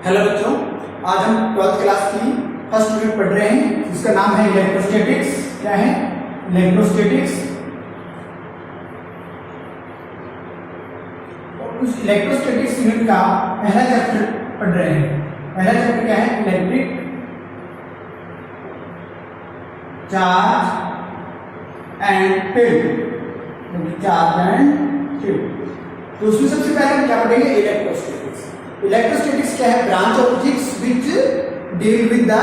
Hello बच्चों, आज हम 12th क्लास की फर्स्ट यूनिट पढ़ रहे हैं जिसका नाम है इलेक्ट्रोस्टैटिक्स। क्या है? इलेक्ट्रोस्टैटिक्स। उस इलेक्ट्रोस्टैटिक्स यूनिट का पहला चैप्टर पढ़ रहे हैं। पहला चैप्टर क्या है? Electric charge and field. Charge and field. तो उसमें सबसे पहले हम क्या पढ़ेंगे? इलेक्ट्रोस्टैटिक्स। इलेक्ट्रोस्टैटिक्स क्या है? Branch of physics which deal with the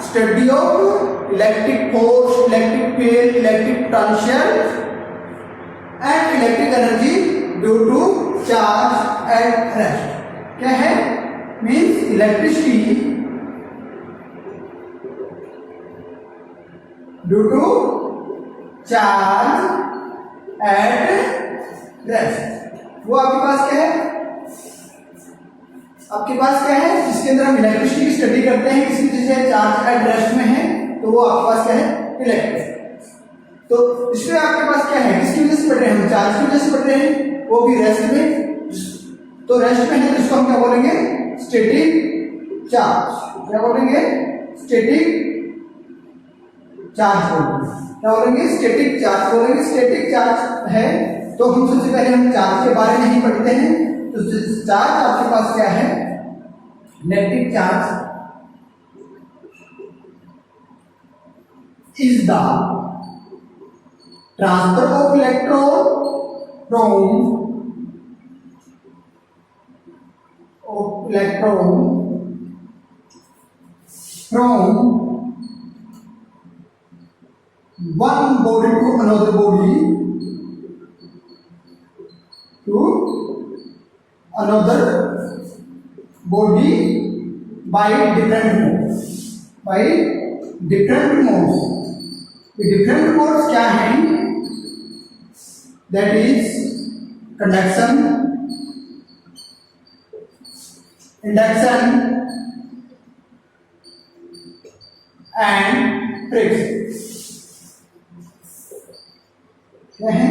study of electric force, electric field, electric potential and electric energy due to charge and rest. क्या है? Means electricity due to charge and rest. वो आपके पास क्या है? आपके पास क्या है जिसके अंदर हम इलेक्ट्रिसिटी की स्टडी करते हैं, किसी वजह से चार्ज एट रेस्ट में है, तो वो आपके पास क्या है? इलेक्ट्रिक। तो इसमें आपके पास क्या है? किसकी वजह से पढ़ रहे हैं हम? चार्ज की वजह से पढ़ रहे हैं, वो भी रेस्ट में। तो रेस्ट में है तो इसको हम क्या बोलेंगे? Static charge. क्या बोलेंगे? स्टैटिक चार्ज बोलेंगे। क्या बोलेंगे? स्टैटिक चार्ज बोलेंगे। स्टैटिक चार्ज है तो हम सबसे पहले हम चार्ज के बारे में ही पढ़ते हैं। तो चार्ज आपके पास क्या है? Electric charge is the transfer of electron from one body to another body to another body by different modes. By different modes. The different modes क्या हैं? That is conduction, induction and friction. क्या है?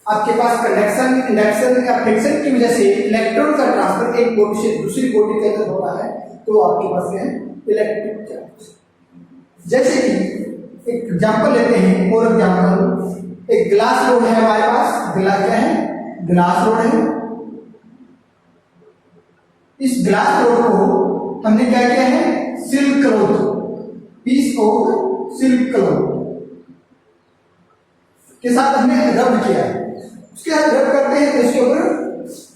आपके पास conduction, induction या friction की वजह से electron का ट्रांसफर एक बॉडी से दूसरी बॉडी के अंदर होता है, तो आपके पास क्या है? Electric charge. जैसे कि एक एग्जांपल लेते हैं, फॉर एग्जांपल एक ग्लास रोड है हमारे पास। ग्लास क्या है? ग्लास रोड है। इस ग्लास रोड को हमने क्या किया है? Silk cloth, piece of silk cloth के साथ हमने रब किया है। उसके साथ रब करते हैं तो इसके ऊपर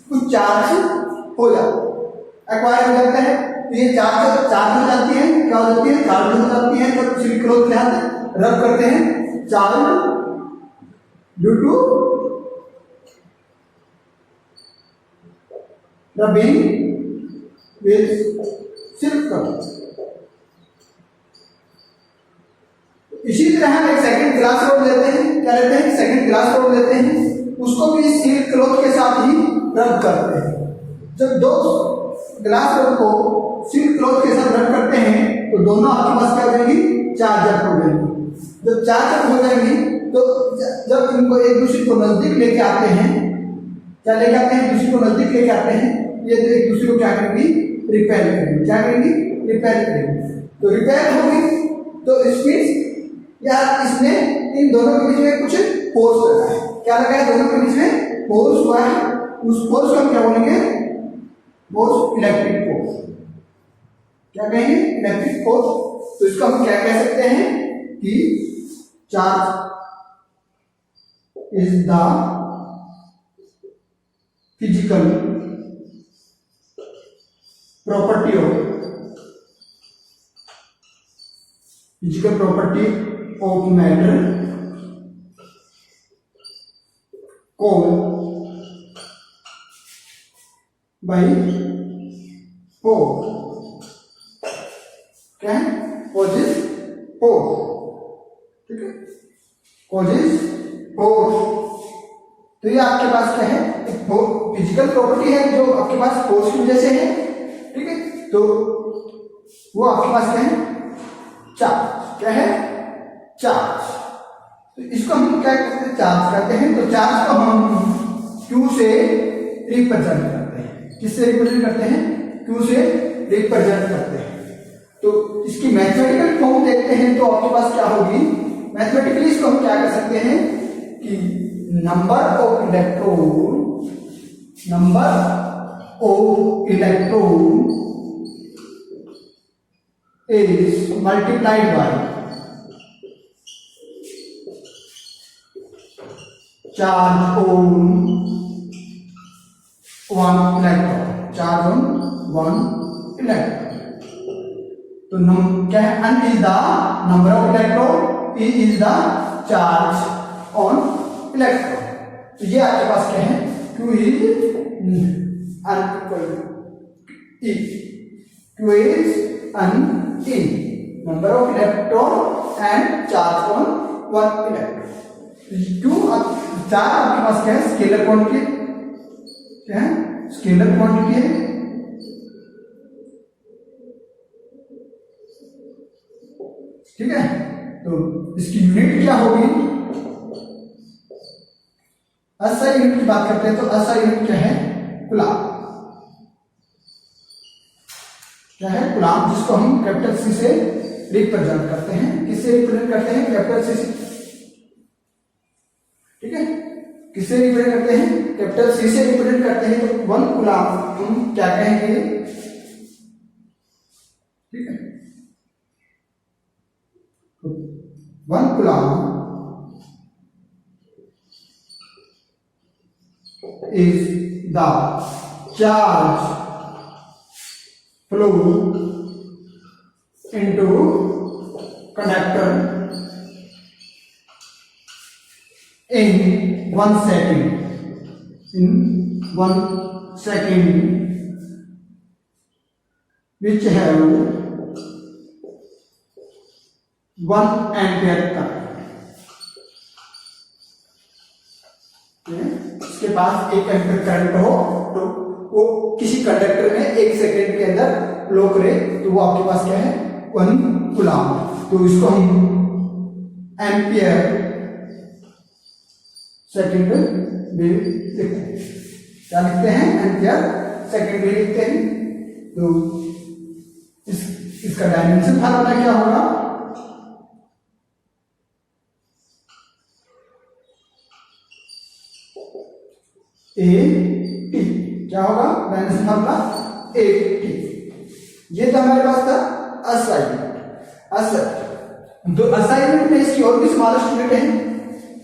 कुछ चार्ज हो जाता है, एक्वायर हो जाता है। तो ये चार्ज हो जाती है। क्या हो जाती है? चार्ज हो जाती है। तो सिल्क क्लॉथ के साथ रब करते हैं, charge due to rubbing with silk cloth. इसी तरह हम एक सेकंड ग्लास रोड लेते हैं। क्या लेते हैं? सेकंड ग्लास रोड लेते हैं, उसको भी सिल्क क्लॉथ के साथ ही रब करते हैं। जब दो ग्लास रोड को सिल्क क्लॉथ के साथ रब करते हैं तो दोनों आपके पास क्या हो जाएंगी? चार्ज अप हो जाएंगी। जब चार्ज अप हो जाएंगी तो जब इनको एक दूसरे को नजदीक लेके आते हैं, क्या लेके आते हैं? दूसरे को नजदीक लेके आते हैं, ये एक दूसरे को क्या करेंगी? रिपेयर करेंगे। क्या करेंगी? रिपेयर करेंगे। तो रिपेयर होगी तो इस यार इसने इन दोनों के बीच में कुछ फोर्स लगा है। क्या लगा है? दोनों के बीच में फोर्स हुआ है। उस फोर्स को हम क्या बोलेंगे? Force, electric force. क्या कहेंगे? Electric force. तो इसको हम क्या कह सकते हैं कि charge is the physical property of matter caused by force। क्या है? causes force। ठीक है? causes force। तो ये आपके पास क्या है? फिजिकल प्रॉपर्टी है जो आपके पास फोर्स की वजह से है। ठीक है? तो वो आपके पास क्या है? चार्ज। क्या है? चार्ज। तो इसको हम क्या करते हैं? चार्ज करते हैं। तो चार्ज को हम Q से रिप्रेजेंट करते हैं। किससे रिप्रेजेंट करते हैं? Q से रिप्रेजेंट करते हैं। तो इसकी मैथमेटिकल फॉर्म देखते हैं तो आपके पास क्या होगी, मैथमेटिकली इसको हम क्या कर सकते हैं कि number of electron is multiplied by charge on one electron। तो क्या है, n is the number of electron, e is the charge on electron। तो ये आपके पास क्या है, q is unequal e, q is in number of electron and charge on one electron। क्यों चार आपके पास क्या है, स्केलर क्वांटिटी, क्या है स्केलर क्वांटिटी है। ठीक है, तो इसकी यूनिट क्या होगी, SI यूनिट की बात करते हैं तो SI यूनिट क्या है, कूलाम, क्या है कूलाम, जिसको हम कैपिटल C से रिप्रेजेंट करते हैं। किससे रिप्रेजेंट करते हैं, कैपिटल C से। ठीक है, किससे रिप्रेजेंट करते हैं, कैपिटल C से रिप्रेजेंट करते हैं। तो 1 कूलाम हम क्या कहेंगे, ठीक है, 1 coulomb is the charge flow into conductor in 1 second, which have 1 ampere current। इसके पास 1 एम्पीयर करंट हो तो वो किसी कंडक्टर में 1 सेकंड के अंदर फ्लो करे तो वो आपके पास क्या है, 1 कूलाम। तो इसको हम एम्पियर सेकंड में लिखते हैं, क्या लिखते हैं, एम्पियर सेकंड में लिखते हैं। तो इसका डायमेंशन फार्मूला क्या होगा, AT, क्या होगा डायमेंशन फार्मूला, AT। ये तो हमारे पास था SI। तो SI यूनिट में इसकी और भी स्मॉलेस्ट यूनिट है,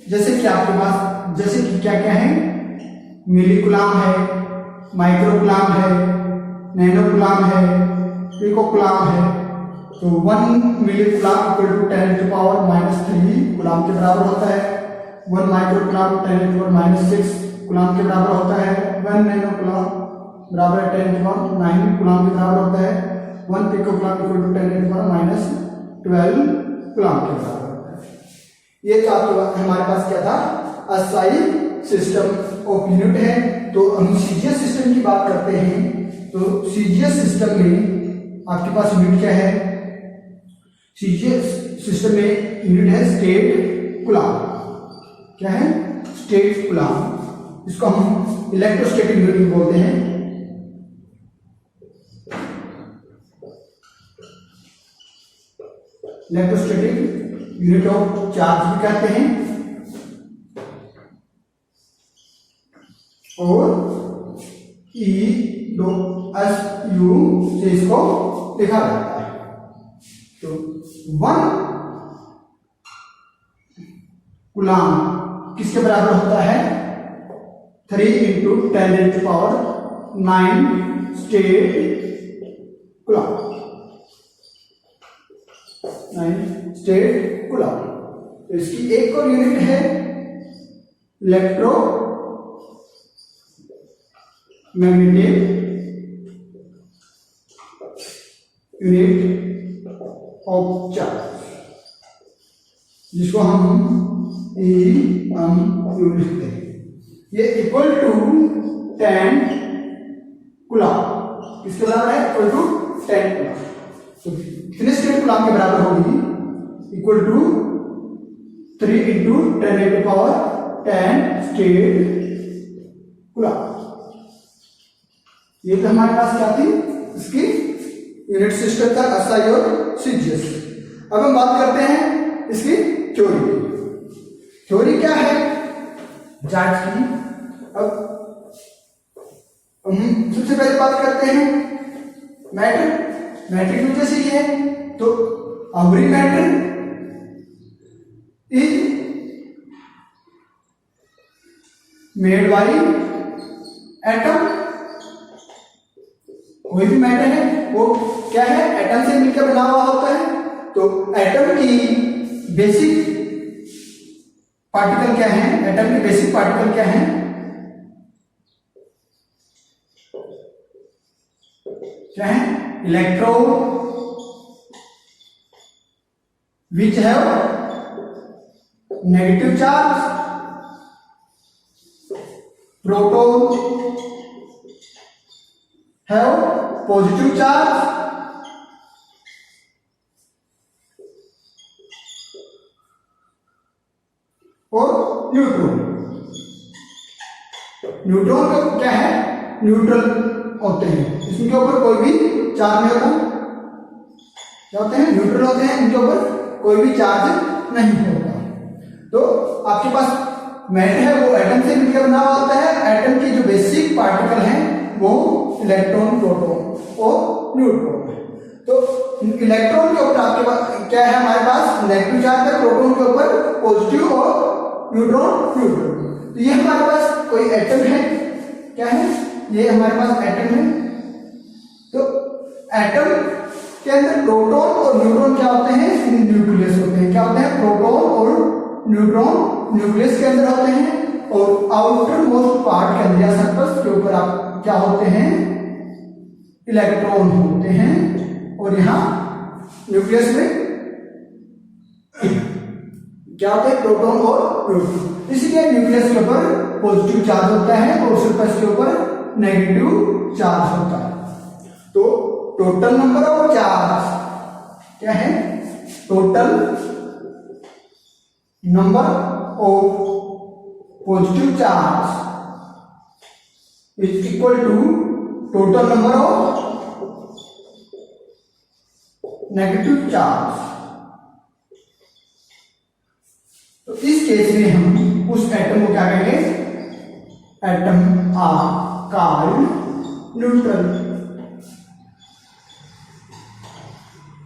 जैसे कि आपके पास, जैसे कि क्या क्या है, मिली कूलाम है, माइक्रो कूलाम है, नैनो कूलाम है, पिको कूलाम है। तो 1 मिली कूलाम इक्वल टू 10⁻³ कूलाम के बराबर होता है। 1 माइक्रो कूलाम 10⁻⁶ कूलाम के बराबर होता है। 1 नैनो कूलाम बराबर 10⁹ कूलाम के बराबर होता है। 1 pico coulomb equal to 10⁻12 coulomb के बराबर होता है। ये तो आपके हमारे पास क्या था, SI सिस्टम ऑफ यूनिट है। तो हम CGS सिस्टम की बात करते हैं तो CGS सिस्टम में आपके पास यूनिट क्या है, CGS सिस्टम में यूनिट है स्टेट कूलाम। क्या है, स्टेट कूलाम, इसको हम इलेक्ट्रोस्टैटिक यूनिट बोलते हैं। इलेक्ट्रोस्टैटिक यूनिट ऑफ चार्ज भी कहते हैं और ESU से इसको लिखा जाता है। तो 1 कूलाम किसके बराबर होता है, 3 × 10⁹ स्टेट कूलाम, 9 स्टेट कूलाम। तो इसकी एक और यूनिट है electro magnetic unit of charge, जिसको हम EMU लिखते हैं। ये इक्वल टू 10 कूलाम, किसके बराबर है, इक्वल टू 10 कूलाम। तो कितने स्टेट कूलाम के बराबर होगी, इक्वल टू 3 × 10⁻10 स्टेट कूलाम। ये तो हमारे पास क्या थी, इसकी यूनिट सिस्टम था एसआई और सीजीएस। अब हम बात करते हैं इसकी थ्योरी की। थ्योरी क्या है चार्ज की? अब हम सबसे पहले बात करते हैं मैटर। मैटर की वजह से ये है, तो every matter is made by atom. कोई भी मैटर है वो क्या है, एटम से मिलकर बना हुआ होता है। तो एटम की बेसिक पार्टिकल क्या है? एटम के बेसिक पार्टिकल क्या है? क्या है? Electron which have negative charge, proton have positive charge, और न्यूट्रॉन। न्यूट्रॉन का क्या है? न्यूट्रल होते हैं, इसके ऊपर कोई भी चार्ज नहीं होता। क्या होते हैं? न्यूट्रल होते हैं, इनके ऊपर कोई भी चार्ज नहीं होता। तो आपके पास मैटर है वो एटम से मिलकर बना हुआ होता है। एटम की जो बेसिक पार्टिकल हैं वो इलेक्ट्रॉन, प्रोटॉन और न्यूट्रॉन। तो इलेक्ट्रॉन के ऊपर आपके पास क्या है? हमारे पास नेगेटिव चार्ज है, प्रोटॉन के ऊपर पॉजिटिव और न्यूट्रॉन न्यूट्रॉन। तो ये हमारे पास कोई एटम है। क्या है? ये हमारे पास एटम है। तो एटम के अंदर प्रोटॉन और न्यूट्रॉन क्या होते हैं? न्यूक्लियस होते हैं। क्या होते हैं? प्रोटॉन और न्यूट्रॉन न्यूक्लियस के अंदर होते हैं, और आउटर मोस्ट पार्ट के अंदर या सरफेस के ऊपर आप क्या होते हैं? इलेक्ट्रॉन होते हैं। और यहां न्यूक्लियस में क्या होता है? प्रोटॉन और न्यूट्रॉन। इसलिए न्यूक्लियस के ऊपर पॉजिटिव चार्ज होता है और सरफेस के ऊपर नेगेटिव चार्ज होता है। तो टोटल नंबर ऑफ चार्ज क्या है? Total number of positive charge is equal to total number of negative charge. तो इस केस में हम उस एटम को क्या कहेंगे? Atom are called neutral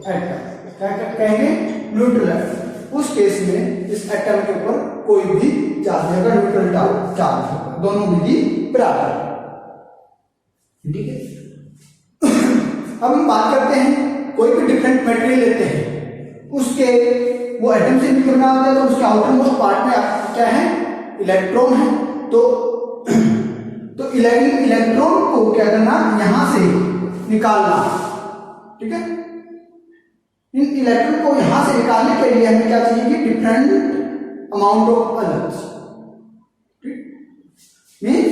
atom. क्या कहेंगे? Neutral atom. उस केस में इस एटम के ऊपर कोई भी चार्ज नहीं होगा, न्यूट्रल चार्ज होगा। दोनों विधि बराबर है। ठीक है। अब हम बात करते हैं, कोई भी डिफरेंट मटेरियल लेते हैं, उसके वो एटम से मिलकर बना होता है, तो उसके आउटर मोस्ट पार्ट में क्या है? इलेक्ट्रॉन है। तो इलेक्ट्रॉन को क्या करना? यहां से निकालना। ठीक है। इन इलेक्ट्रॉन को यहां से निकालने के लिए हमें क्या चाहिए? Different amount of energy. Means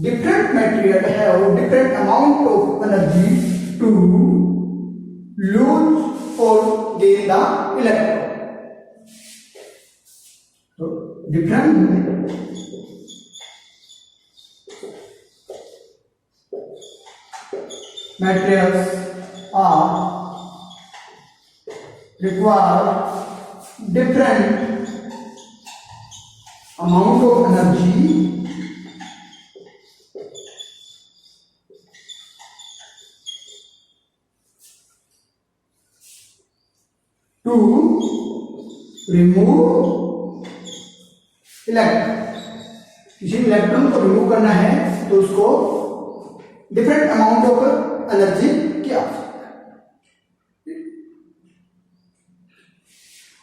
different material have different amount of energy to lose और गेन द इलेक्ट्रॉन। तो different materials are require different amount of energy to remove electron. किसी इलेक्ट्रॉन को रिमूव करना है तो उसको डिफरेंट अमाउंट ऑफ एनर्जी की आवश्यकता है।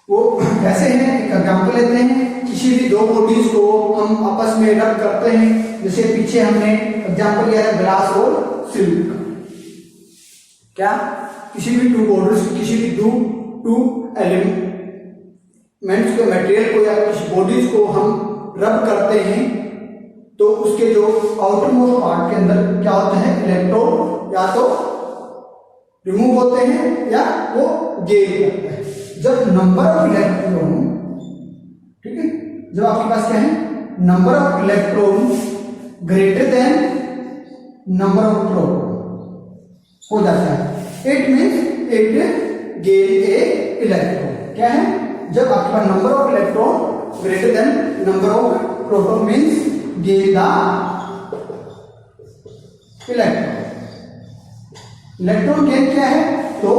वो कैसे हैं? एक एग्जाम्पल लेते हैं। किसी भी दो बॉडीज को हम आपस में रब करते हैं, जैसे पीछे हमने एग्जाम्पल लिया था ग्लास और सिल्क का। क्या? किसी भी टू बॉडीज, किसी भी टू एलिमेंट्स के मटेरियल को या किसी बॉडीज को हम रब करते हैं, तो उसके जो आउटर मोस्ट पार्ट के अंदर क्या होता है? इलेक्ट्रॉन या तो रिमूव होते हैं या वो गेन करते हैं। जब नंबर ऑफ इलेक्ट्रॉन, ठीक है, जब आपके पास क्या है? Number of electron greater than number of proton, हो जाता है। It means it gain a electron. क्या है? जब आपके पास number of electron greater than number of proton means gain the electron. Electron gain क्या है? तो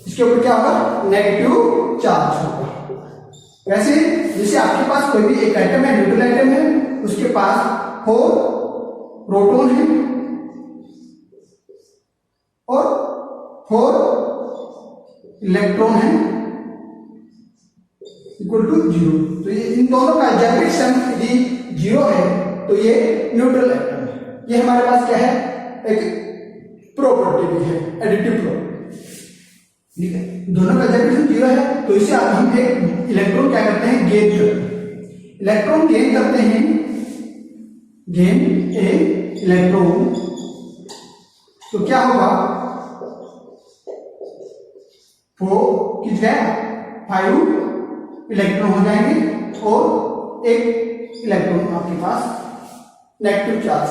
इसके ऊपर क्या होगा? नेगेटिव चार्ज होगा। वैसे जैसे आपके पास कोई भी एक एटम है, न्यूट्रल एटम है, उसके पास 4 प्रोटॉन है और 4 इलेक्ट्रॉन है इक्वल टू 0। तो ये इन दोनों का अलजेब्रिक सम यदि 0 है तो ये न्यूट्रल एटम है। ये हमारे पास क्या है? एक प्रॉपर्टी भी है, एडिटिव प्रॉपर्टी। ठीक है, दोनों का अलजेब्रिक सम 0 है तो इसे हम एक इलेक्ट्रॉन क्या करते हैं? गेन करते हैं। इलेक्ट्रॉन गेन करते हैं, गेन ए इलेक्ट्रॉन, तो क्या होगा? 4 की जगह 5 इलेक्ट्रॉन हो जाएंगे और एक इलेक्ट्रॉन आपके पास नेगेटिव चार्ज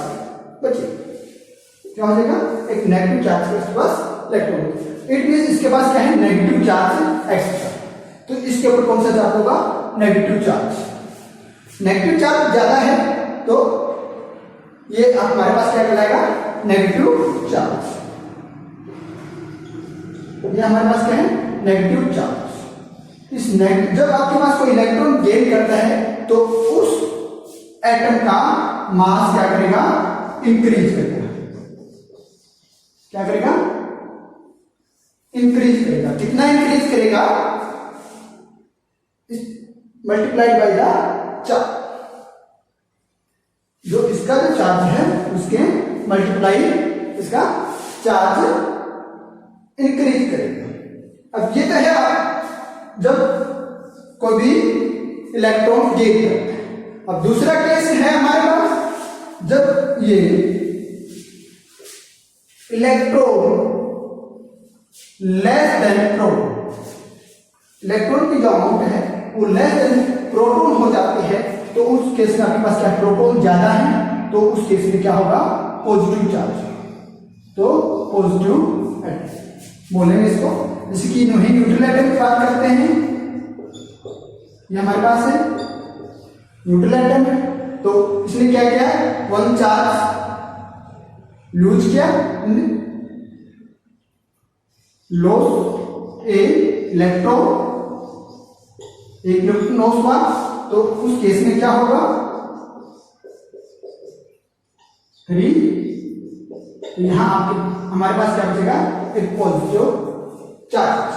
बचेगा। क्या हो जाएगा? एक नेगेटिव चार्ज के पास इलेक्ट्रॉन। इट मींस इसके पास क्या है? Negative charge extra. तो इसके ऊपर कौन सा चार्ज होगा? Negative charge. नेगेटिव चार्ज ज्यादा है तो ये हमारे पास क्या कहलाएगा? Negative charge. ये हमारे पास क्या है? Negative charge. जब आपके पास कोई इलेक्ट्रॉन गेन करता है तो उस एटम का मास क्या करेगा? इंक्रीज करेगा। क्या करेगा? इंक्रीज करेगा। कितना इंक्रीज करेगा? Multiplied by the charge. जो इसका जो चार्ज है उसके मल्टीप्लाई इसका चार्ज इंक्रीज करेगा। अब ये तो है जब कोई भी इलेक्ट्रॉन गेन करता है। अब दूसरा केस है हमारे पास जब ये electron less than proton, electron की जो अमाउंट है वो लेस देन प्रोटॉन हो जाती है तो उस केस में आपके पास क्या? प्रोटॉन ज्यादा है तो उस केस में क्या होगा? Positive charge. तो पॉजिटिव बोलेंगे इसको। जैसे कि न्यूट्रल एटम की बात करते हैं, ये हमारे पास है न्यूट्रल एटम है तो इसने क्या किया? 1 चार्ज लूज किया, लॉस ए इलेक्ट्रॉन, एक इलेक्ट्रॉन लॉस हुआ तो उस केस में क्या होगा? 3। यहां आपके हमारे पास क्या बचेगा? एक पॉजिटिव चार्ज।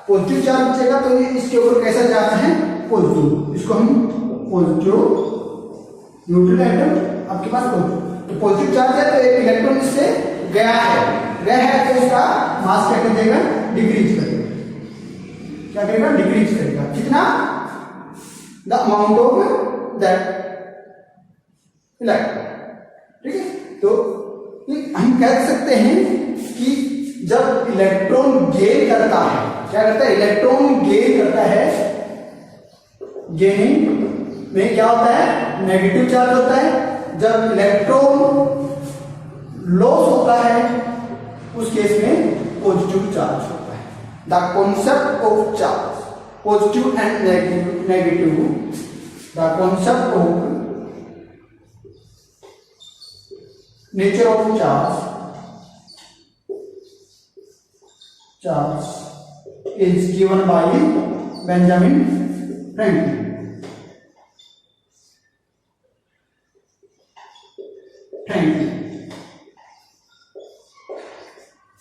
पॉजिटिव चार्ज बचेगा तो ये इसके ऊपर कैसा चार्ज है? पॉजिटिव। इसको हम पॉजिटिव न्यूट्रल एटम आपके पास पॉजिटिव, तो पॉजिटिव चार्ज है तो एक इलेक्ट्रॉन इससे गया है तो इसका मास क्या कर देगा? डिक्रीज करेगा। क्या करेगा? डिक्रीज करेगा। कितना? The amount of that electron. ठीक है, तो हम कह सकते हैं कि जब इलेक्ट्रॉन गेन करता है, क्या करता है? इलेक्ट्रॉन गेन करता है, गेनिंग में क्या होता है? नेगेटिव चार्ज होता है। जब इलेक्ट्रॉन लॉस होता है उस केस में पॉजिटिव चार्ज होता है। The concept of charge, positive and negative, the concept of nature of charge is given by Benjamin Franklin.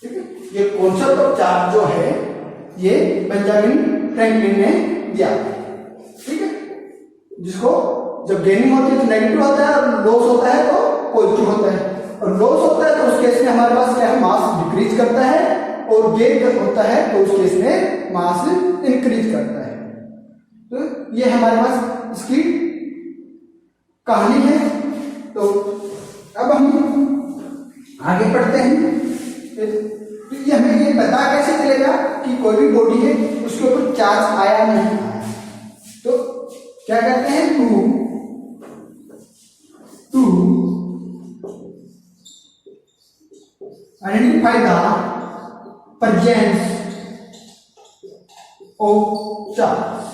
ठीक है, ये कॉन्सेप्ट ऑफ चार्ज जो है ये बेंजामिन फ्रैंकलिन ने दिया। ठीक है, जिसको जब गेनिंग होती है तो नेगेटिव होता है और लॉस होता है तो पॉजिटिव होता है। और लॉस होता है तो उस केस में हमारे पास क्या है? मास डिक्रीज करता है और गेन होता है तो उस केस में मास इंक्रीज करता है। तो ये हमारे पास इसकी कहानी है। तो अब हम आगे पढ़ते हैं। तो ये हमें ये पता कैसे चलेगा कि कोई भी बॉडी है उसके ऊपर चार्ज आया नहीं आया? तो क्या कहते हैं? To identify the presence of charge.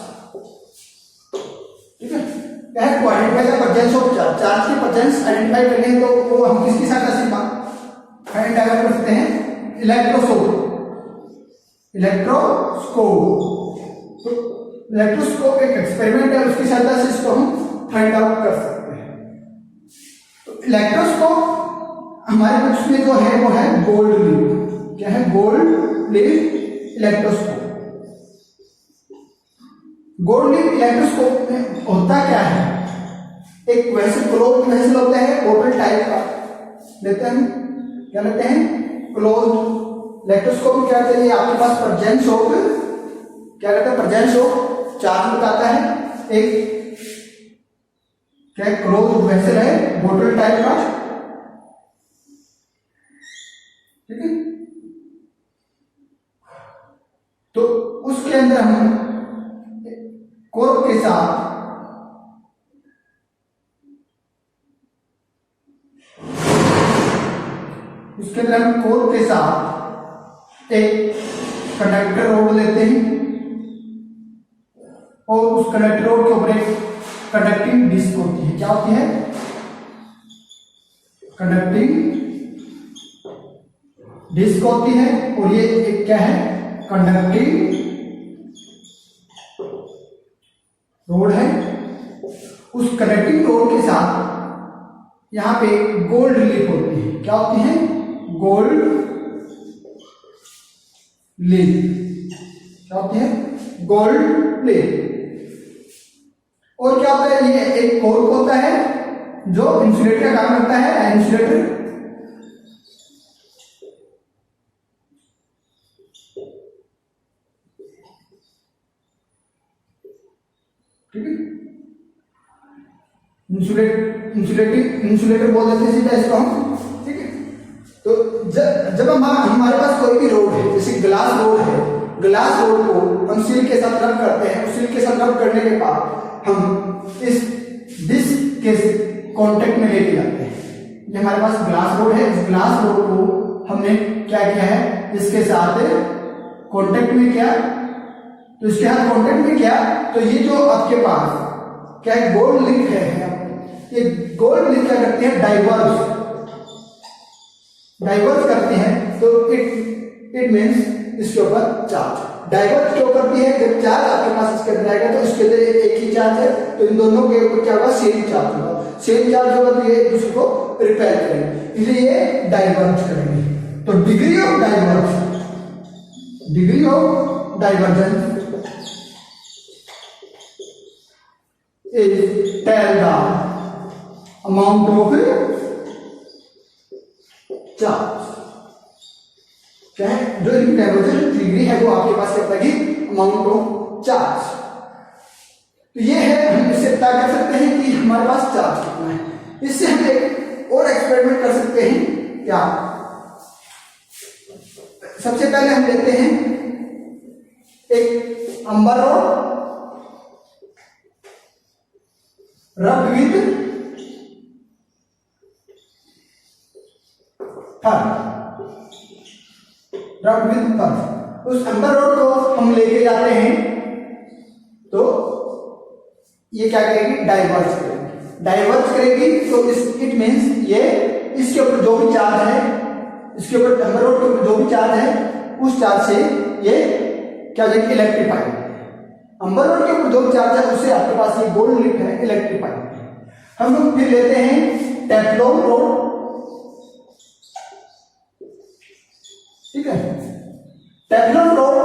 ठीक है, क्या है, identify the presence of charge. Charge की प्रेजेंस आइडेंटिफाई करनी है तो वो हम किसके साथ आइडेंटिफाई कर सकते हैं? इलेक्ट्रोस्कोप। तो इलेक्ट्रोस्कोप एक एक्सपेरिमेंट है, उसकी सहायता से इसको हम फाइंड आउट कर सकते हैं। तो इलेक्ट्रोस्कोप हमारे बुक्स में जो है वो है गोल्ड लीफ। क्या है? Gold leaf electroscope. Gold leaf electroscope में होता क्या है? एक वैसे क्लोज वेसल होता है, बोतल टाइप का लेते हैं, क्या लेते हैं? क्लोज। इलेक्ट्रोस्कोप में क्या चाहिए? आपके पास प्रेजेंस ऑफ, क्या कहते हैं? प्रेजेंस ऑफ चार्ज बताता है। एक क्या क्लोज वेसल है, बोतल टाइप का। ठीक है, तो उसके अंदर हम कोर्क के साथ एक कंडक्टर रोड लेते हैं और उस कंडक्टर रोड के ऊपर एक कंडक्टिंग डिस्क होती है। क्या होती है? कंडक्टिंग डिस्क होती है। और ये एक क्या है? कंडक्टिंग रोड है। उस कंडक्टिंग रोड के साथ यहां पे गोल्ड लीफ होती है। क्या होती है? Gold leaf. क्या होती है? Gold leaf. और क्या होता है? ये एक कोर्क होता है जो इंसुलेटर का काम करता है, इंसुलेटर। ठीक है, इंसुलेटर बोल देते हैं सीधा इसको हम। ठीक है, तो जब हमारे पास कोई भी रोड है, जैसे ग्लास रोड है, ग्लास रोड को हम सिल के साथ रब करते हैं। सिल के साथ रब करने के बाद हम इस डिस्क के कांटेक्ट में लेके जाते हैं। ये हमारे पास ग्लास रोड है। इस ग्लास रोड को हमने क्या किया है? इसके साथ कांटेक्ट में किया। तो इसके साथ कांटेक्ट में किया तो ये जो आपके पास क्या है? गोल्ड लिंक है। ये गोल्ड लिंक क्या करती है? डाइवर्स करती है। तो इट मींस इसके ऊपर चार्ज डाइवर्स क्यों करती है? जब चार्ज आपके पास इसके अंदर आएगा तो इसके अंदर एक ही चार्ज है, तो इन दोनों के ऊपर क्या होगा? सेम चार्ज होगा। सेम चार्ज होगा तो ये एक दूसरे को रिपेल करेंगे, इसलिए ये डाइवर्ज करेंगे। तो degree of divergence is tell the amount of charge। क्या है? जो इनकी डाइवर्जेंस डिग्री है वो आपके पास क्या बताएगी? Amount of charge. तो ये है, हम इससे पता कर सकते हैं कि हमारे पास चार्ज कितना है। इससे हम एक और एक्सपेरिमेंट कर सकते हैं। क्या? सबसे पहले हम लेते हैं एक अंबर रोड रब विद फर्श। उस अंबर रोड को हम लेके जाते हैं तो ये क्या करेगी? डाइवर्ज करेगी। तो इट मींस ये इसके ऊपर जो भी चार्ज है, इसके ऊपर अंबर रोड के ऊपर जो भी चार्ज है, उस चार्ज से ये क्या करेगी? इलेक्ट्रीफाई। अंबर रोड के ऊपर जो चार्ज है उससे आपके पास ये गोल्ड लिंक है, इलेक्ट्रीफाई। हम लोग फिर लेते हैं टेफ्लॉन रोड। ठीक है, Teflon road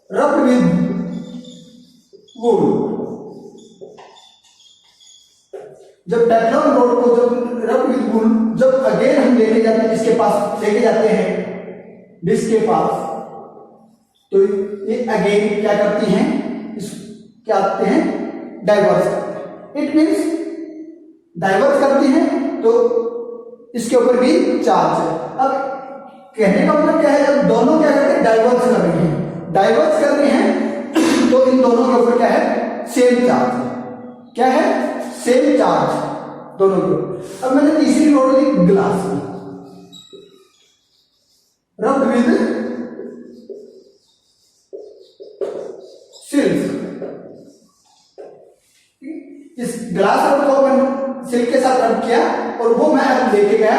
rubbed with would. जब टेफ्लॉन रोड को जब रब्ड विद वुड जब अगेन हम लेके जाते हैं, इसके पास लेके जाते हैं डिस्क के पास, तो ये अगेन क्या करती हैं? क्या करते हैं? डाइवर्स। इट मींस डाइवर्स करती हैं तो इसके ऊपर भी चार्ज है। अब कहने का मतलब क्या है? जब दोनों क्या करते हैं? डाइवर्स कर रही हैं तो इन दोनों के ऊपर क्या है? सेम चार्ज है। क्या है? सेम चार्ज दोनों के। अब मैंने तीसरी रोड ली ग्लास की। rubbed with silk। इस ग्लास रोड को मैंने सिल्क के साथ रब किया और वो मैं अब लेके गया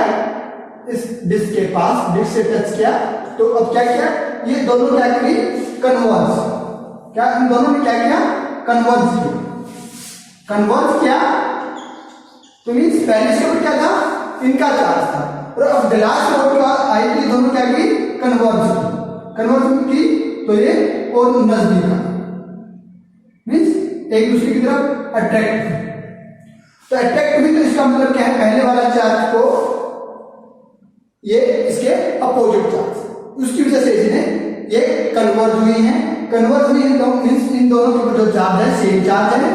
इस डिस्क के पास, डिस्क से टच किया तो अब क्या किया, ये दोनों क्या करी, कन्वर्ज। क्या इन दोनों ने क्या किया, कन्वर्ज किया। कन्वर्ज किया तो मीन्स पहले से क्या था, इनका चार्ज था, और अब ग्लास रोड के बाद आई थी, दोनों क्या की, कन्वर्ज की। कन्वर्ज की तो ये और नजदीक आ, मीन्स एक दूसरे की तरफ अट्रैक्ट। तो अट्रैक्ट भी तो इसका मतलब क्या है, पहले वाला चार्ज को ये इसके अपोजिट चार्ज, उसकी वजह से इसने ये कन्वर्ज हुई है। कन्वर्ज हुई है तो मीन्स इन दोनों के ऊपर जो चार्ज है सेम चार्ज है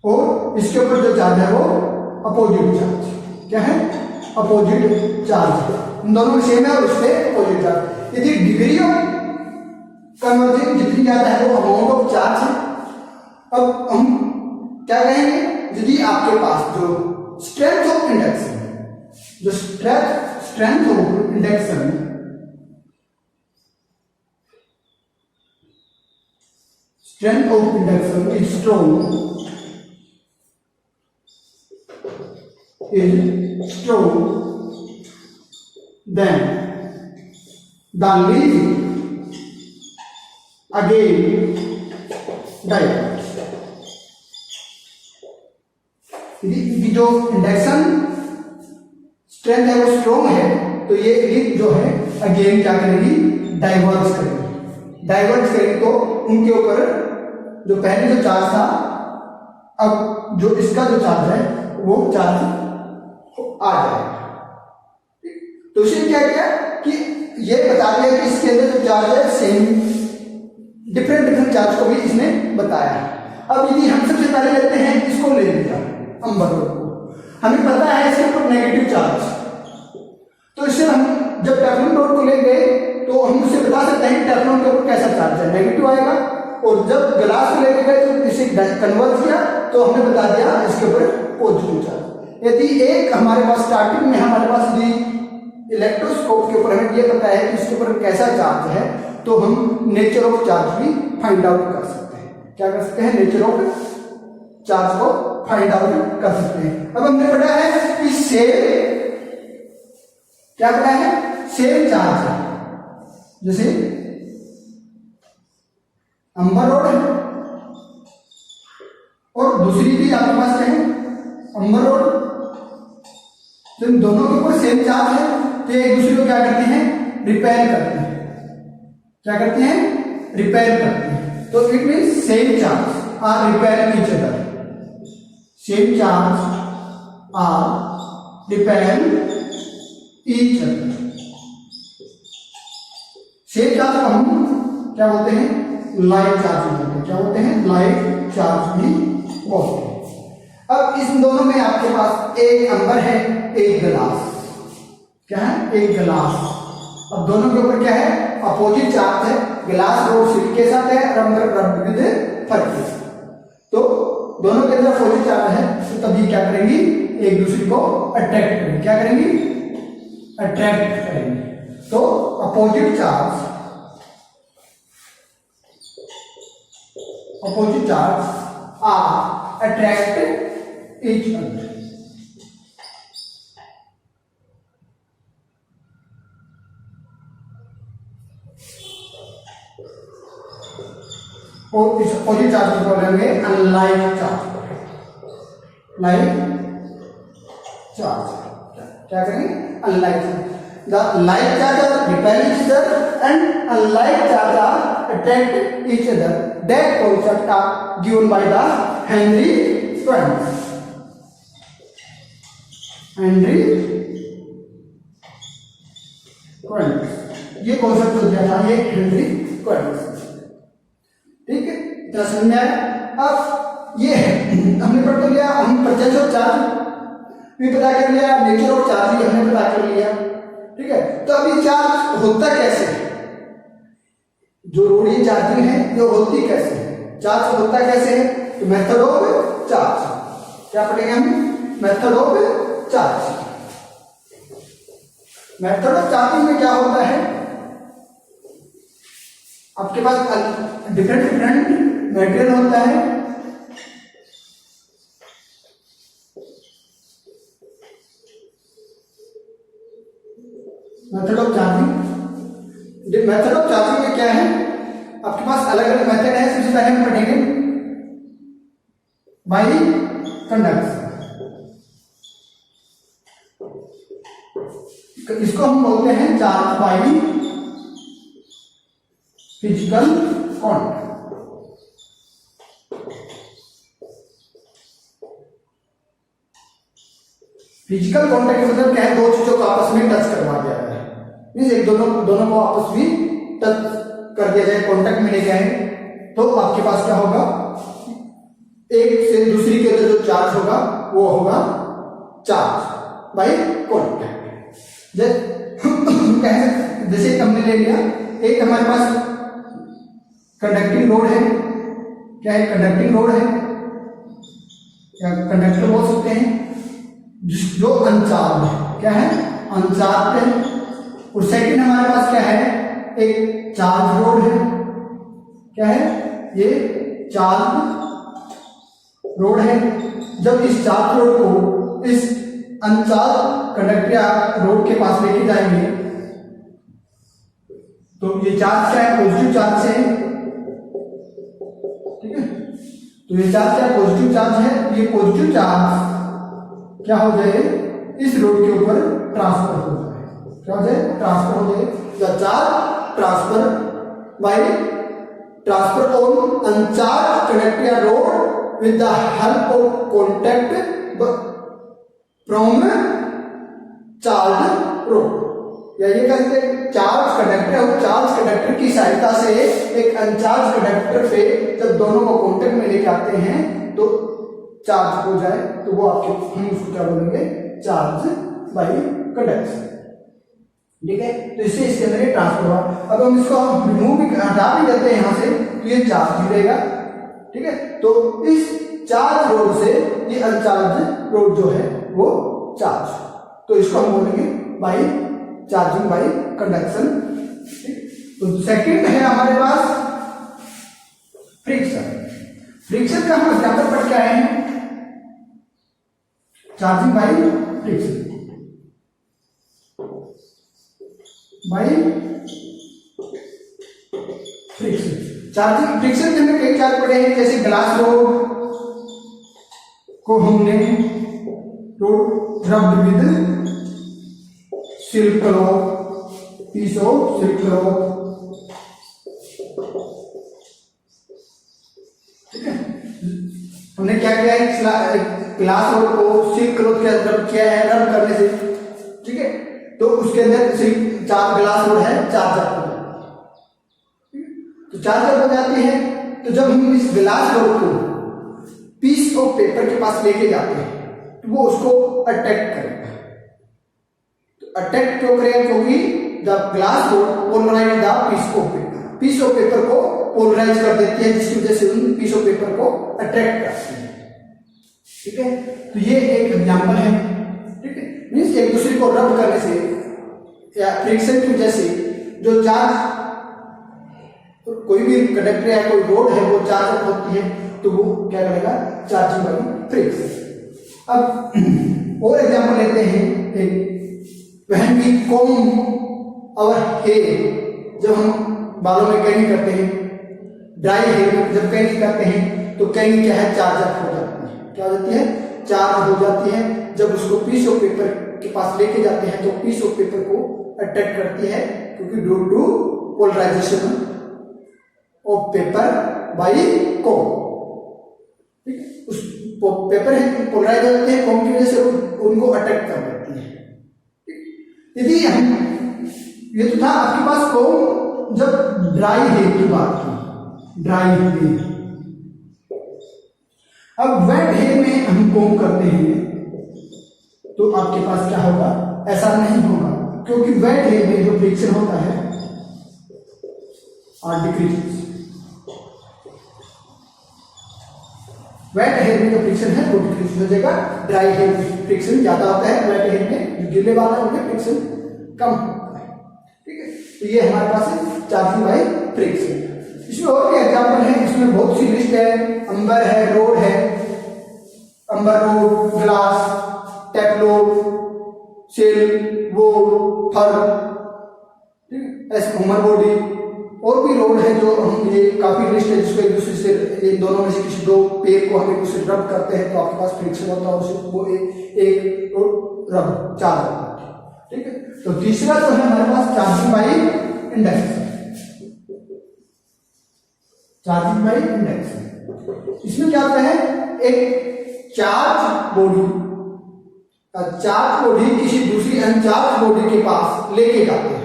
और इसके ऊपर जो चार्ज है वो अपोजिट चार्ज। क्या है, अपोजिट चार्ज। इन दोनों में सेम है और उससे अपोजिट चार्ज। यदि डिग्री ऑफ कन्वर्जिंग जितनी ज्यादा है वो अमाउंट ऑफ चार्ज है। अब हम क्या कहेंगे, यदि आपके पास जो स्ट्रेंथ ऑफ इंडक्शन, जो strength of induction is strong, then the lead again diverges। यदि जो इंडक्शन स्ट्रेंथ है वो स्ट्रॉन्ग है तो ये लीड जो है अगेन क्या करेगी, डाइवर्ज करेगी। डाइवर्ज करेगी तो उनके ऊपर जो पहले जो चार्ज था, अब जो इसका जो चार्ज है वो चार्ज आ जाएगा। तो इसने क्या किया कि ये बता दिया कि इसके अंदर जो चार्ज है सेम, डिफरेंट चार्ज को भी इसने बताया। अब यदि हम सबसे पहले लेते हैं इसको, ले लिया अंबर को, हमें पता है इसके ऊपर नेगेटिव चार्ज, तो इससे हम जब टेफ्लॉन रोड को ले गए तो हम उससे बता सकते हैं कि टेफ्लॉन के ऊपर कैसा चार्ज है, नेगेटिव आएगा। और जब ग्लास को लेके गए तो इसे कन्वर्ट किया तो हमने बता दिया इसके ऊपर पॉजिटिव चार्ज। यदि एक हमारे पास स्टार्टिंग में हमारे पास यदि इलेक्ट्रोस्कोप के ऊपर हमें ये पता है कि इसके ऊपर कैसा चार्ज है तो हम नेचर ऑफ चार्ज भी फाइंड आउट कर सकते हैं। क्या कर सकते हैं, नेचर ऑफ चार्ज को फाइंड आउट कर सकते हैं। अब हमने पढ़ा है कि सेम, क्या पढ़ा है, सेम चार्ज है, जैसे अंबर रोड है और दूसरी भी आपके पास क्या है, अंबर रोड। तो इन दोनों के ऊपर सेम चार्ज है तो एक दूसरे को क्या करते हैं, रिपेयर करते हैं। क्या करते हैं, रिपेयर करते हैं। तो it means same charge are repel each other, same charge are repel each other. Same charge को हम क्या बोलते हैं, लाइट चार्ज बोलते हैं। क्या बोलते हैं, लाइट चार्ज भी बोलते हैं। अब इस दोनों में आपके पास एक अंबर है, एक गिलास। क्या है, एक गिलास। अब दोनों के ऊपर क्या है, अपोजिट चार्ज है। गिलास रोड सिल्क के साथ है और अंबर रब्ड विद फर्क। तो दोनों के अंदर अपोजिट चार्ज है तो तभी क्या करेंगी, एक दूसरे को अट्रैक्ट करेंगे। क्या करेंगी, अट्रैक्ट करेंगे। तो opposite charge are attract each other. और इस अपोजिट चार्ज को बोलेंगे अनलाइक चार्ज। लाइक चार्ज क्या करेंगे, unlike charge. The like charge are repel each other and unlike charge are attract each other. That concept are given by the Henry Quant. Henry Quant, ये concept जो दिया था ये Henry quant. ठीक है, इतना समझ में आया। अब ये हमने पढ़ तो लिया, हम प्रेजेंस ऑफ चार्ज भी पता कर लिया, नेचर ऑफ चार्ज भी हमने पता कर लिया। ठीक है, तो अभी चार्ज होता कैसे है, जो रोडियन चार्जिंग है जो होती कैसे है, चार्ज होता कैसे है। तो मेथड ऑफ चार्ज, क्या पढ़ेंगे हम, method of charge. Method of charging में क्या होता है, आपके पास डिफरेंट डिफरेंट मटेरियल होता है। मेथड ऑफ चार्जिंग में क्या है, आपके पास अलग अलग मेथड है। सबसे पहले हम पढ़ेंगे बाई कंडक्शन, इसको हम बोलते हैं charge by physical contact. Physical contact मतलब क्या है, दो चीजों को आपस में टच करवा दिया है, मींस एक दोनों को आपस में टच कर दिया जाए, कांटेक्ट में लेके आए, तो आपके पास क्या होगा, एक से दूसरी के अंदर जो चार्ज होगा वो होगा चार्ज बाई कांटेक्ट। जैसे हमने ले लिया, एक हमारे पास कंडक्टिंग रोड है, क्या है, कंडक्टिंग रोड है या कंडक्टर बोल सकते हैं, जो अनचार्ज है, क्या है, अनचार्ज है। और सेकंड हमारे पास क्या है, एक चार्ज रोड है, क्या है, ये चार्ज रोड है। जब इस चार्ज रोड को इस अनचार्ज कंडक्टर या रोड के पास लेके जाएंगे तो ये चार्ज क्या है, पॉजिटिव चार्ज है, ठीक है। तो ये चार्ज क्या है, पॉजिटिव चार्ज है। ये पॉजिटिव चार्ज क्या हो जाए, इस रोड के ऊपर ट्रांसफर हो जाए, क्या हो जाए, ट्रांसफर हो जाए। The charge transfer on uncharge conductor या rod with the help of contact from charge rod, या ये कहते हैं चार्ज कंडक्टर और चार्ज कंडक्टर की सहायता से एक अनचार्ज कंडक्टर पे जब दोनों को कॉन्टैक्ट में लेके आते हैं तो चार्ज हो जाए, तो वो आपके, हम उसको क्या बोलेंगे, चार्ज बाई कंडक्शन, ठीक है। तो इससे इसके अंदर ये ट्रांसफर हुआ। अब हम इसको रिमूव भी हटा भी देते हैं यहाँ से, तो ये चार्ज भी रहेगा, ठीक है। तो इस चार्ज रोड से ये अनचार्ज रोड जो है वो चार्ज, तो इसको हम बोलेंगे बाई चार्जिंग बाई कंडक्शन। तो सेकंड है हमारे पास फ्रिक्शन। फ्रिक्शन का हम एग्जांपल पढ़ के आए हैं, charging by friction, by friction. Charging friction के हमने कई चार्ज पढ़े हैं, जैसे ग्लास रोड को हमने rod rubbed with silk cloth, piece of silk cloth, ठीक है। हमने क्या किया है, ग्लास रोड को सिल्क क्लॉथ के अंदर किया है रब करने से, ठीक है। तो उसके अंदर सिल्क चार ग्लास रोड है, चार्जर हो जाती है, तो चार्जर हो जाती है। तो जब हम इस ग्लास रोड को पीस ऑफ पेपर के पास लेके जाते हैं तो वो उसको अटैक करेगा। अटैक क्यों करेगा, क्योंकि the glass rod polarize the piece of paper, piece of paper को पोलराइज कर देती है, जिसकी वजह से उन पीस ऑफ पेपर को अट्रैक्ट करती है, ठीक है। तो ये एक एग्जांपल है, ठीक है। मींस एक दूसरे को रब करने से या फ्रिक्शन की वजह से जो चार्ज, कोई भी कंडक्टर या कोई रोड है वो चार्ज होती है, तो वो क्या करेगा, चार्जिंग बाई फ्रिक्शन। अब और एग्जांपल लेते हैं, एक when we comb our hair, जब हम बालों में कैनी करते हैं, ड्राई हेयर में जब कैनी करते हैं तो कैनी क्या है, चार्ज अप हो जाती है, क्या हो जाती है, चार्ज हो जाती है। जब उसको पीस ऑफ पेपर के पास लेके जाते हैं तो पीस ऑफ पेपर को अट्रैक्ट करती है, क्योंकि due to polarization of paper by comb, ठीक है। उस पेपर है पोलराइज होते हैं, कॉम्ब की वजह से उनको अट्रैक्ट कर देती है। यदि हम, ये तो था आपके पास कॉम्ब जब ड्राई हेयर की बात की, ड्राई हेयर। अब वेट हेयर में हम कॉम्ब करते हैं तो आपके पास क्या होगा, ऐसा नहीं होगा, क्योंकि वेट हेयर में जो फ्रिक्शन होता है और डिक्रीज, वेट हेयर में जो फ्रिक्शन है वो डिक्रीज हो जाएगा, ड्राई हेयर में फ्रिक्शन ज्यादा होता है। वेट हेयर में जो गीले वाला उनमें फ्रिक्शन कम होता है। ठीक है, तो ये हमारे पास है चार्जिंग बाय फ्रिक्शन। इसमें और भी एग्जाम्पल है, इसमें बहुत सी लिस्ट है, अंबर है, रोड है, अंबर रोड, ग्लास, टेपलोड, सेल, वोड, फर, ह्यूमन बॉडी, और भी रोड है जो हम, ये काफी लिस्ट है जिसको एक दूसरे से, ये दोनों में से किसी दो पेड़ को हम एक दूसरे रब करते हैं तो आपके पास फ्रिक्शन होता है, उससे वो एक रब चार्ज होता है। ठीक है, तो तीसरा जो है हमारे पास charging by induction. Charging by induction, इसमें क्या होता है, एक चार्ज बॉडी किसी दूसरी अनचार्ज बॉडी के पास लेके जाते हैं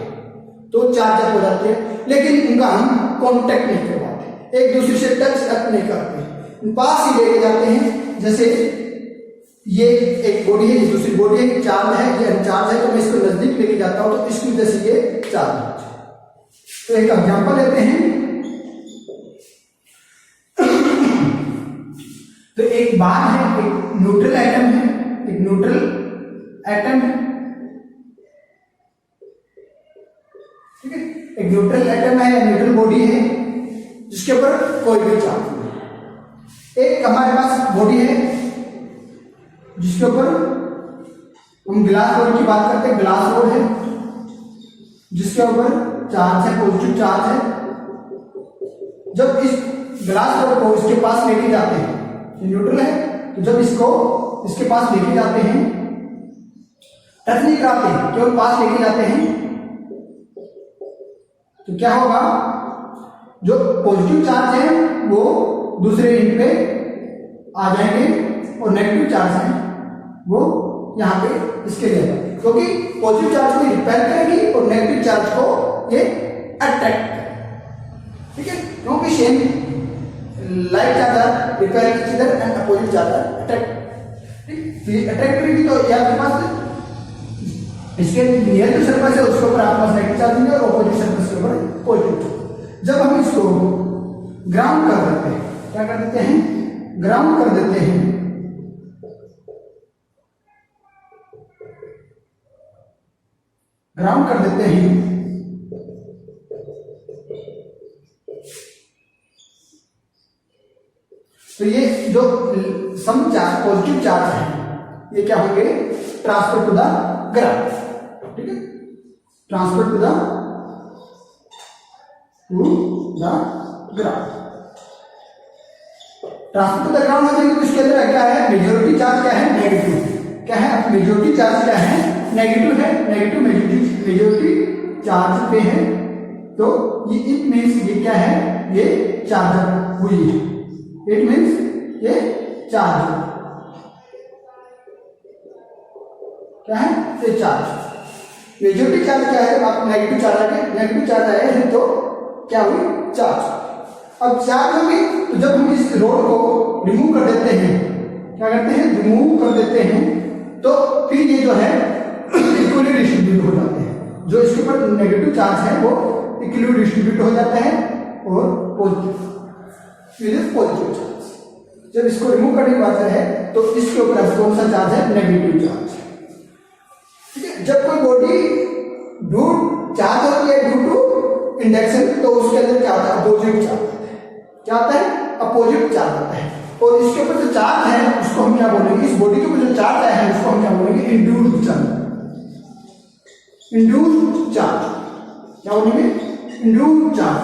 तो चार्जर हो जाते हैं, लेकिन उनका हम कांटेक्ट नहीं करवाते, एक दूसरे से टच अप नहीं करते, पास ही लेके जाते हैं। जैसे ये एक बॉडी है, ये दूसरी बॉडी है, चार्ज है, ये अनचार्ज है, तो मैं इसको नजदीक लेके जाता हूं तो इसकी वजह से ये चार्ज होता है। तो एक एग्जांपल लेते हैं, तो एक बार है, एक न्यूट्रल एटम है, एक न्यूट्रल एटम है, ठीक है, एक न्यूट्रल एटम है या न्यूट्रल बॉडी है जिसके ऊपर कोई भी चार्ज नहीं। एक हमारे पास बॉडी है जिसके ऊपर हम ग्लास रोड की बात करते हैं, ग्लास रोड है जिसके ऊपर चार्ज है, पॉजिटिव चार्ज है। जब इस ग्लास रोड को इसके पास लेके जाते हैं, न्यूट्रल है, तो जब इसको इसके पास लेके जाते हैं, टच नहीं कराते, केवल पास लेके जाते हैं, तो क्या होगा, जो पॉजिटिव चार्ज है वो दूसरे एंड पे आ जाएंगे और नेगेटिव चार्ज है वो यहाँ पे इसके लिए, क्योंकि पॉजिटिव चार्ज को रिपेल करेगी और नेगेटिव चार्ज को ये अट्रैक्ट करेगी। ठीक है, क्योंकि सेम लाइट चार्जर रिपेल इधर एंड अपोजिट चार्जर अट्रैक्ट, ठीक, अट्रैक्ट करेगी तो ये आपके पास इसके नियर जो सरफेस है उसके ऊपर आपके पास नेगेटिव चार्ज होंगे और ऑपोजिट सरफेस के ऊपर पॉजिटिव। जब हम इसको ग्राउंड कर देते हैं, क्या कर देते हैं, ग्राउंड कर देते हैं, ग्राउंड कर देते हैं, तो ये जो सम चार्ज पॉजिटिव चार्ज है ये क्या होंगे, ट्रांसफर टू द ग्राउंड। ठीक है, transfer to the ground, transfer to the ground हो जाएगी। तो इसके अंदर क्या है, मेजॉरिटी चार्ज क्या है, नेगेटिव, क्या है, मेजॉरिटी चार्ज क्या है, नेगेटिव है, नेगेटिव मेजॉरिटी चार्ज पे है, तो ये इट मीन्स ये क्या है, ये चार्ज हुई है, इट मीन्स ये चार्ज क्या है, ये चार्ज। मेजॉरिटी चार्ज क्या है, आप नेगेटिव चार्ज आए, नेगेटिव चार्ज आए हैं तो क्या हुई, चार्ज। अब चार्ज होगी तो जब हम इस रोड को रिमूव कर देते हैं, क्या करते हैं, रिमूव कर देते हैं, तो फिर ये जो है इक्वली डिस्ट्रीब्यूट हो जाते हैं, जो इसके ऊपर नेगेटिव चार्ज है वो इक्वली डिस्ट्रीब्यूट हो जाता है और पॉजिटिव चार्ज। जब इसको रिमूव करने की बात है तो इसके ऊपर कौन सा चार्ज है, नेगेटिव चार्ज। ठीक है, जब कोई बॉडी ड्यू चार्ज होती है ड्यू टू इंडक्शन तो उसके अंदर क्या होता है, अपोजिट चार्ज होता है, क्या होता है, अपोजिट चार्ज होता है, और इसके ऊपर जो चार्ज है उसको हम क्या बोलेंगे, इस बॉडी के ऊपर जो चार्ज आया है उसको हम क्या बोलेंगे, इंड्यूस्ड चार्ज, इंड्यूस्ड चार्ज, क्या बोलेंगे, इंड्यूस्ड चार्ज।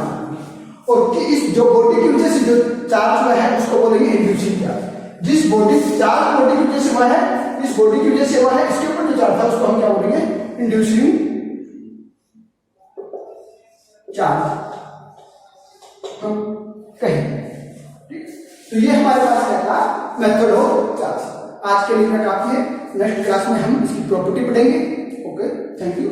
और इस जो बॉडी की वजह से जो चार्ज हुआ है उसको बोलेंगे इंड्यूसिंग चार्ज। जिस बॉडी चार्ज बॉडी की वजह से हुआ है, इस बॉडी की वजह से हुआ है, इसके ऊपर जो चार्ज था उसको हम क्या बोलेंगे, इंड्यूसिंग चार्ज हम कहेंगे। तो ये हमारे पास क्या था, मेथड ऑफ चार्ज। आज के लिए इतना काफी है, नेक्स्ट क्लास में हम इसकी प्रॉपर्टी पढ़ेंगे। Okay, thank you.